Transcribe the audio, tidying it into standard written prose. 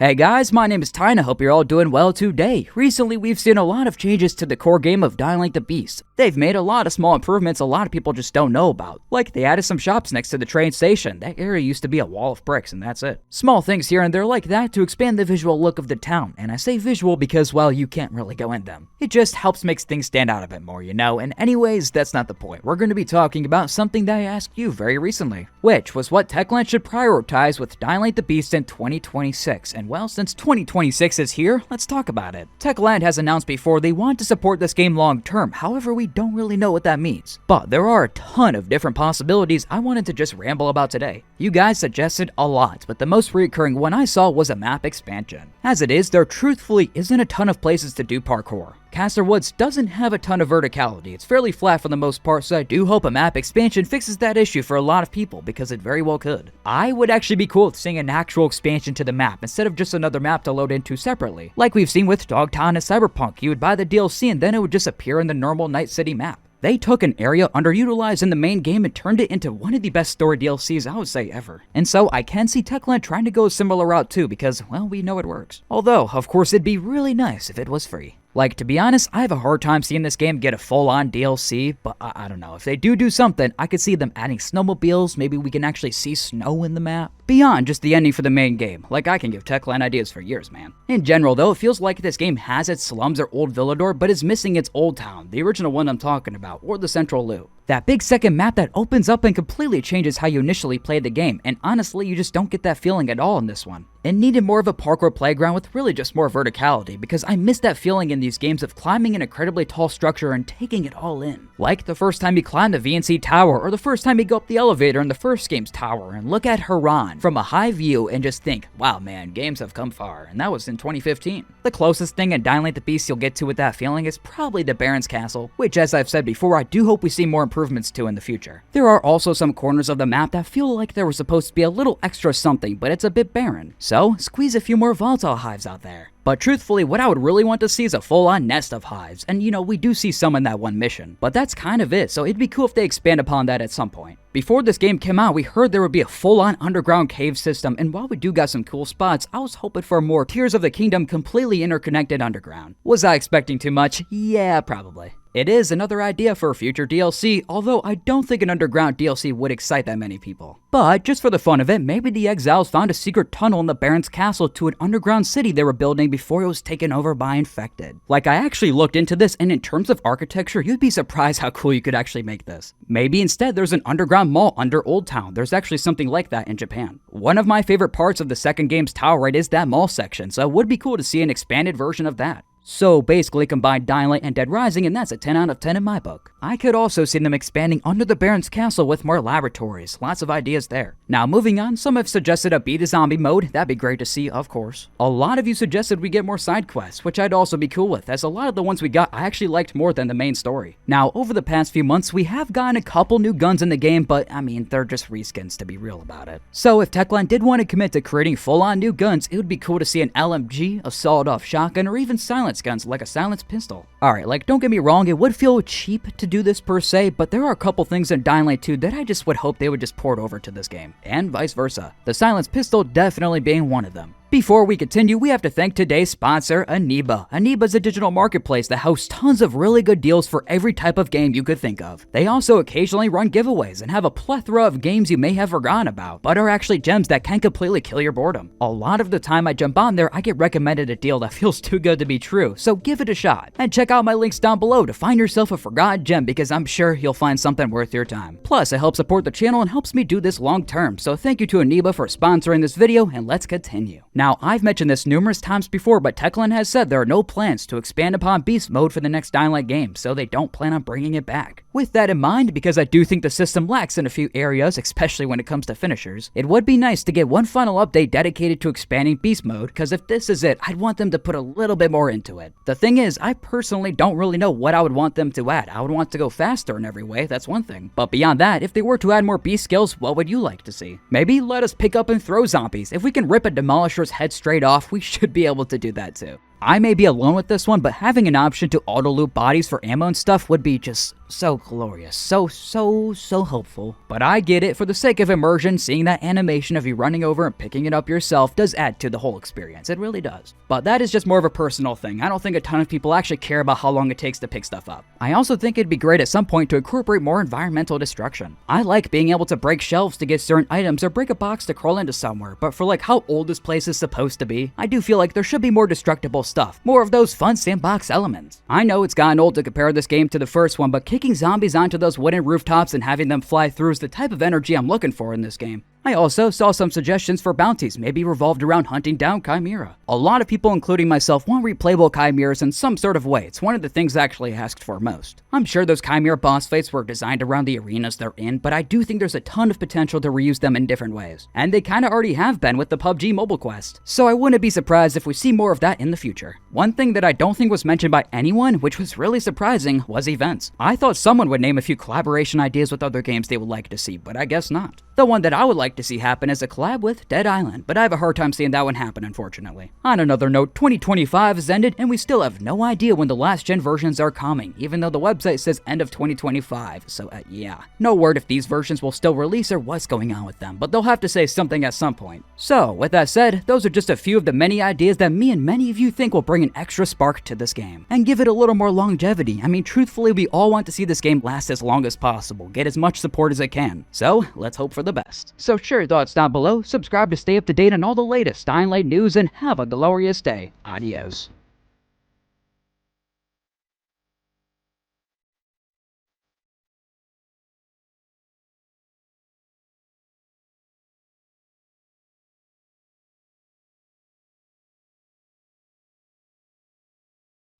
Hey guys, my name is Ty and I hope you're all doing well today. Recently, we've seen a lot of changes to the core game of Dying Light the Beast. They've made a lot of small improvements a lot of people just don't know about. Like, they added some shops next to the train station. That area used to be a wall of bricks and that's it. Small things here and there like that to expand the visual look of the town. And I say visual because, well, you can't really go in them. It just helps make things stand out a bit more, you know? And anyways, that's not the point. We're going to be talking about something that I asked you very recently, which was what Techland should prioritize with Dying Light the Beast in 2026. And well, since 2026 is here, let's talk about it. Techland has announced before they want to support this game long term, however we don't really know what that means. But there are a ton of different possibilities I wanted to just ramble about today. You guys suggested a lot, but the most recurring one I saw was a map expansion. As it is, there truthfully isn't a ton of places to do parkour. Castor Woods doesn't have a ton of verticality, it's fairly flat for the most part, so I do hope a map expansion fixes that issue for a lot of people, because it very well could. I would actually be cool with seeing an actual expansion to the map, instead of just another map to load into separately. Like we've seen with Dogtown and Cyberpunk, you would buy the DLC and then it would just appear in the normal Night City map. They took an area underutilized in the main game and turned it into one of the best story DLCs I would say ever. And so I can see Techland trying to go a similar route too because, well, we know it works. Although, of course, it'd be really nice if it was free. Like, to be honest, I have a hard time seeing this game get a full-on DLC, but I don't know. If they do something, I could see them adding snowmobiles, maybe we can actually see snow in the map. Beyond just the ending for the main game, like I can give Techland ideas for years, man. In general though, it feels like this game has its slums or Old Villador, but is missing its Old Town, the original one I'm talking about, or the Central Loop. That big second map that opens up and completely changes how you initially play the game, and honestly, you just don't get that feeling at all in this one. It needed more of a parkour playground with really just more verticality, because I miss that feeling in these games of climbing an incredibly tall structure and taking it all in. Like the first time you climb the VNC tower, or the first time you go up the elevator in the first game's tower and look at Haran from a high view and just think, wow man, games have come far, and that was in 2015. The closest thing in Dying Light the Beast you'll get to with that feeling is probably the Baron's Castle, which as I've said before, I do hope we see more improvements to in the future. There are also some corners of the map that feel like there was supposed to be a little extra something, but it's a bit barren. So, squeeze a few more volatile hives out there. But truthfully, what I would really want to see is a full-on nest of hives, and you know, we do see some in that one mission, but that's kind of it, so it'd be cool if they expand upon that at some point. Before this game came out, we heard there would be a full-on underground cave system, and while we do got some cool spots, I was hoping for more Tears of the Kingdom completely interconnected underground. Was I expecting too much? Yeah, probably. It is another idea for a future DLC, although I don't think an underground DLC would excite that many people. But just for the fun of it, maybe the exiles found a secret tunnel in the Baron's Castle to an underground city they were building before it was taken over by infected. Like, I actually looked into this, and in terms of architecture, you'd be surprised how cool you could actually make this. Maybe instead there's an underground mall under Old Town. There's actually something like that in Japan. One of my favorite parts of the second game's tower right is that mall section, so it would be cool to see an expanded version of that. So basically combine Dying Light and Dead Rising, and that's a 10 out of 10 in my book. I could also see them expanding under the Baron's Castle with more laboratories, lots of ideas there. Now moving on, some have suggested a beat a zombie mode, that'd be great to see, of course. A lot of you suggested we get more side quests, which I'd also be cool with, as a lot of the ones we got I actually liked more than the main story. Now over the past few months, we have gotten a couple new guns in the game, but I mean, they're just reskins to be real about it. So if Techland did want to commit to creating full-on new guns, it would be cool to see an LMG, a sawed-off shotgun, or even silence guns like a silenced pistol. Alright, like don't get me wrong, it would feel cheap to do this per se, but there are a couple things in Dying Light 2 that I just would hope they would just port over to this game, and vice versa. The silenced pistol definitely being one of them. Before we continue, we have to thank today's sponsor, Aniba. Aniba is a digital marketplace that hosts tons of really good deals for every type of game you could think of. They also occasionally run giveaways and have a plethora of games you may have forgotten about, but are actually gems that can completely kill your boredom. A lot of the time I jump on there, I get recommended a deal that feels too good to be true, so give it a shot. And check out my links down below to find yourself a forgotten gem, because I'm sure you'll find something worth your time. Plus, it helps support the channel and helps me do this long term, so thank you to Aniba for sponsoring this video, and let's continue. Now, I've mentioned this numerous times before, but Techland has said there are no plans to expand upon Beast Mode for the next Dying Light game, so they don't plan on bringing it back. With that in mind, because I do think the system lacks in a few areas, especially when it comes to finishers, it would be nice to get one final update dedicated to expanding Beast Mode, because if this is it, I'd want them to put a little bit more into it. The thing is, I personally don't really know what I would want them to add. I would want to go faster in every way, that's one thing. But beyond that, if they were to add more beast skills, what would you like to see? Maybe let us pick up and throw zombies. If we can rip a demolisher's head straight off, we should be able to do that too. I may be alone with this one, but having an option to auto-loot bodies for ammo and stuff would be just so glorious, so helpful. But I get it, for the sake of immersion, seeing that animation of you running over and picking it up yourself does add to the whole experience, it really does. But that is just more of a personal thing. I don't think a ton of people actually care about how long it takes to pick stuff up. I also think it'd be great at some point to incorporate more environmental destruction. I like being able to break shelves to get certain items or break a box to crawl into somewhere, but for like how old this place is supposed to be, I do feel like there should be more destructible stuff, more of those fun sandbox elements. I know it's gotten old to compare this game to the first one, but kicking zombies onto those wooden rooftops and having them fly through is the type of energy I'm looking for in this game. I also saw some suggestions for bounties, maybe revolved around hunting down Chimera. A lot of people, including myself, want replayable Chimeras in some sort of way. It's one of the things I actually asked for most. I'm sure those Chimera boss fights were designed around the arenas they're in, but I do think there's a ton of potential to reuse them in different ways. And they kinda already have been with the PUBG mobile quest. So I wouldn't be surprised if we see more of that in the future. One thing that I don't think was mentioned by anyone, which was really surprising, was events. I thought someone would name a few collaboration ideas with other games they would like to see, but I guess not. The one that I would like to see happen is a collab with Dead Island, but I have a hard time seeing that one happen, unfortunately. On another note, 2025 has ended and we still have no idea when the last gen versions are coming, even though the website says end of 2025, so yeah. No word if these versions will still release or what's going on with them, but they'll have to say something at some point. So, with that said, those are just a few of the many ideas that me and many of you think will bring an extra spark to this game, and give it a little more longevity. I mean, truthfully, we all want to see this game last as long as possible, get as much support as it can. So, let's hope for the best. So share your thoughts down below, subscribe to stay up to date on all the latest Dying Light news, and have a glorious day. Adios.